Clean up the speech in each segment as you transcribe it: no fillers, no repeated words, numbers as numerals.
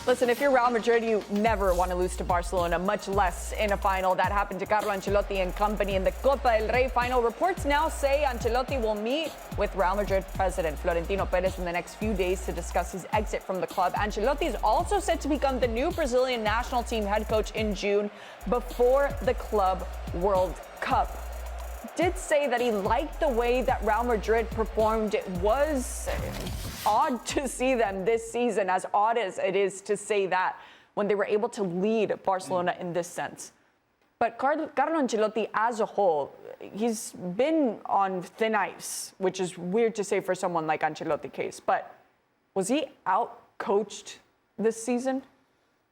Listen, if you're Real Madrid, you never want to lose to Barcelona, much less in a final. That happened to Carlo Ancelotti and company in the Copa del Rey final. Reports now say Ancelotti will meet with Real Madrid president Florentino Perez in the next few days to discuss his exit from the club. Ancelotti is also set to become the new Brazilian national team head coach in June before the Club World Cup. Did say that he liked the way that Real Madrid performed. It was odd to see them this season, as odd as it is to say that, when they were able to lead Barcelona in this sense. But Carlo Ancelotti as a whole, he's been on thin ice, which is weird to say for someone like Ancelotti case. But was he out-coached this season?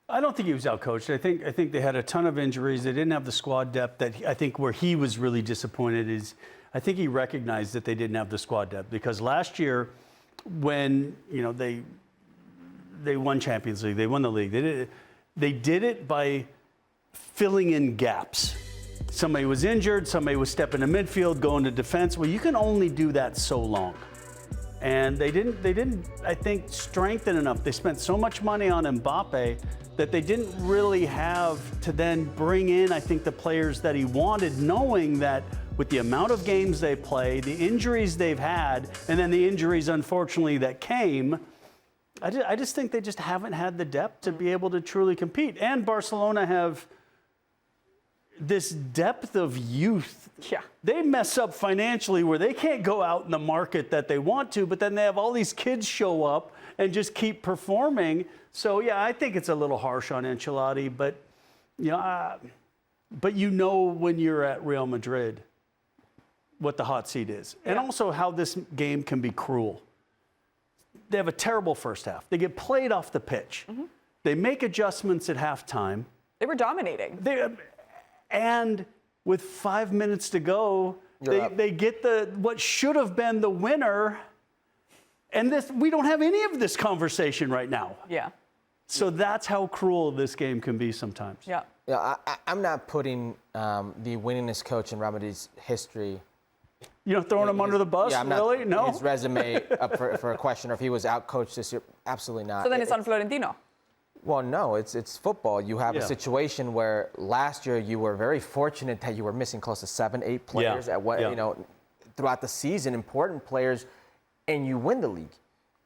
I don't think he was outcoached. I think they had a ton of injuries. They didn't have the squad depth. I think where he was really disappointed is I think he recognized that they didn't have the squad depth, because last year when they won Champions League, they won the league. They did it by filling in gaps. Somebody was injured. Somebody was stepping to midfield, going to defense. Well, you can only do that so long. And they didn't, I think, strengthen enough. They spent so much money on Mbappe that they didn't really have to then bring in, I think, the players that he wanted, knowing that with the amount of games they play, the injuries they've had, and then the injuries, unfortunately, that came, I just think they just haven't had the depth to be able to truly compete. And Barcelona have this depth of youth. Yeah. They mess up financially where they can't go out in the market that they want to, but then they have all these kids show up and just keep performing. So, yeah, I think it's a little harsh on Ancelotti, but when you're at Real Madrid what the hot seat is. Yeah. And also how this game can be cruel. They have a terrible first half. They get played off the pitch. Mm-hmm. They make adjustments at halftime. They were dominating. And with 5 minutes to go, they get what should have been the winner. And we don't have any of this conversation right now. Yeah. So that's how cruel this game can be sometimes. Yeah. Yeah, I'm not putting the winningest coach in Real Madrid's history. You're not throwing him under the bus, yeah, really? No. His resume up for a question, or if he was outcoached this year, absolutely not. So then it's on Florentino. Well, no, it's football. You have a situation where last year you were very fortunate that you were missing close to 7, 8 players throughout the season, important players, and you win the league,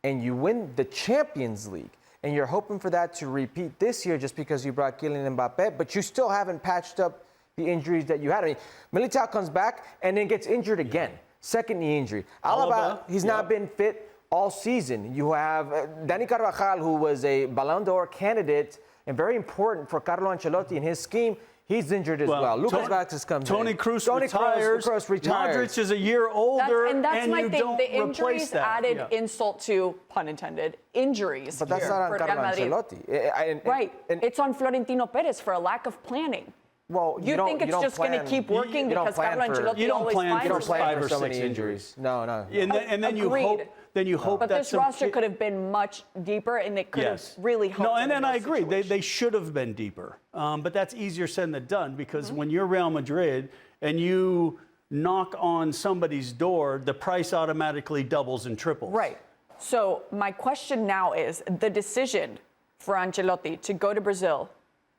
and you win the Champions League, and you're hoping for that to repeat this year just because you brought Kylian Mbappe, but you still haven't patched up the injuries that you had. I mean, Militao comes back and then gets injured again, second knee injury. Alaba, he's not been fit all season. You have Dani Carvajal, who was a Ballon d'Or candidate and very important for Carlo Ancelotti in his scheme. He's injured as well. Lucas Vázquez comes in. Toni Kroos retires. Modric is a year older, and that's my thing. Don't the injuries that. added insult to, pun intended, injuries. But that's not on Carlo Ancelotti. Right. It's on Florentino Perez for a lack of planning. Well, you think it's just going to keep working because Carlo Ancelotti always finds you don't plan for so six many injuries. No. And then you hope. But this roster could have been much deeper, and it could have really helped. No, and I agree. They should have been deeper. But that's easier said than done, because when you're Real Madrid and you knock on somebody's door, the price automatically doubles and triples. Right. So my question now is the decision for Ancelotti to go to Brazil.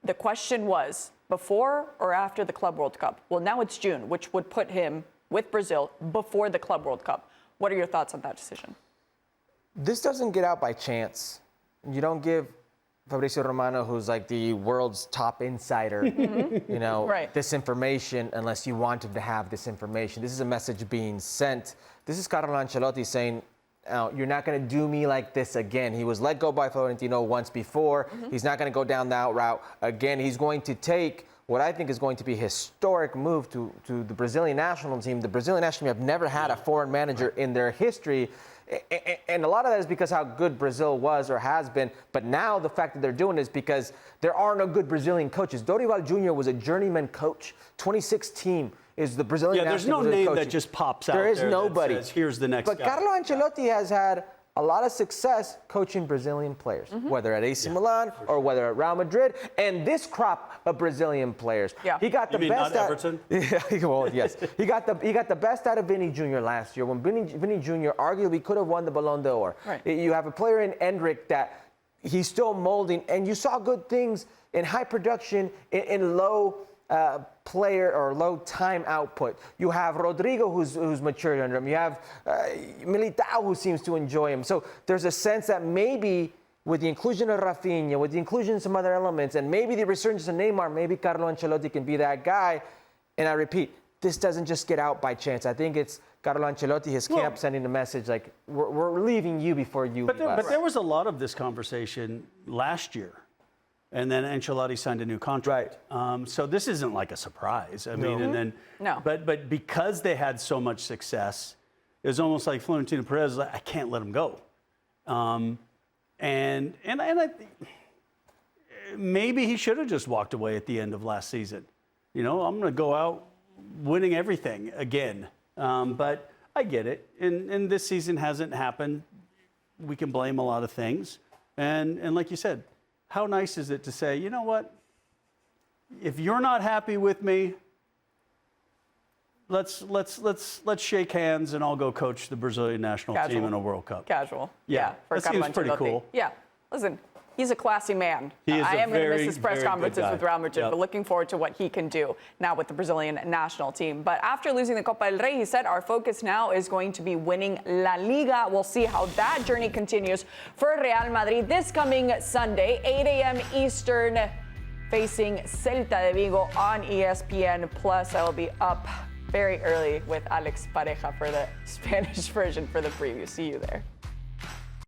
The question was before or after the Club World Cup? Well, now it's June, which would put him with Brazil before the Club World Cup. What are your thoughts on that decision? This doesn't get out by chance. You don't give Fabrizio Romano, who's like the world's top insider, this information unless you want him to have this information. This is a message being sent. This is Carlo Ancelotti saying, you're not going to do me like this again. He was let go by Florentino once before. He's not going to go down that route again. He's going to take what I think is going to be a historic move to the Brazilian national team. The Brazilian national team have never had a foreign manager in their history. And a lot of that is because how good Brazil was or has been. But now the fact that they're doing it is because there are no good Brazilian coaches. Dorival Jr. was a journeyman coach. 2016 is the Brazilian national team. There's no name that just pops out. There is nobody. That says, here's the next guy. But Carlo Ancelotti has had a lot of success coaching Brazilian players, whether at AC Milan or whether at Real Madrid, and this crop of Brazilian players. Yeah. He got the best not Everton? Well, yes. He got the best out of Vinny Jr. last year when Vinny Jr. arguably could have won the Ballon d'Or. Right. You have a player in Endrick that he's still molding, and you saw good things in high production, in low player or low time output. You have Rodrigo who's matured under him. You have Militao who seems to enjoy him. So there's a sense that maybe with the inclusion of Rafinha, with the inclusion of some other elements, and maybe the resurgence of Neymar, maybe Carlo Ancelotti can be that guy. And I repeat, this doesn't just get out by chance. I think it's Carlo Ancelotti, his camp, sending the message like, we're leaving you before you leave us. But there was a lot of this conversation last year. And then Ancelotti signed a new contract. Right. So this isn't like a surprise. I mean, and then but because they had so much success, it was almost like Florentino Perez was like, I can't let him go. And I maybe he should have just walked away at the end of last season. You know, I'm going to go out winning everything again. But I get it. And this season hasn't happened. We can blame a lot of things. And like you said, how nice is it to say, you know what? If you're not happy with me, let's shake hands and I'll go coach the Brazilian national team in a World Cup. Casual. Yeah, that seems pretty cool. Yeah. Listen, he's a classy man. He is I am going to miss his press very conferences with Real Madrid, but looking forward to what he can do now with the Brazilian national team. But after losing the Copa del Rey, he said, our focus now is going to be winning La Liga. We'll see how that journey continues for Real Madrid this coming Sunday, 8 a.m. Eastern, facing Celta de Vigo on ESPN+. I will be up very early with Alex Pareja for the Spanish version for the preview. See you there.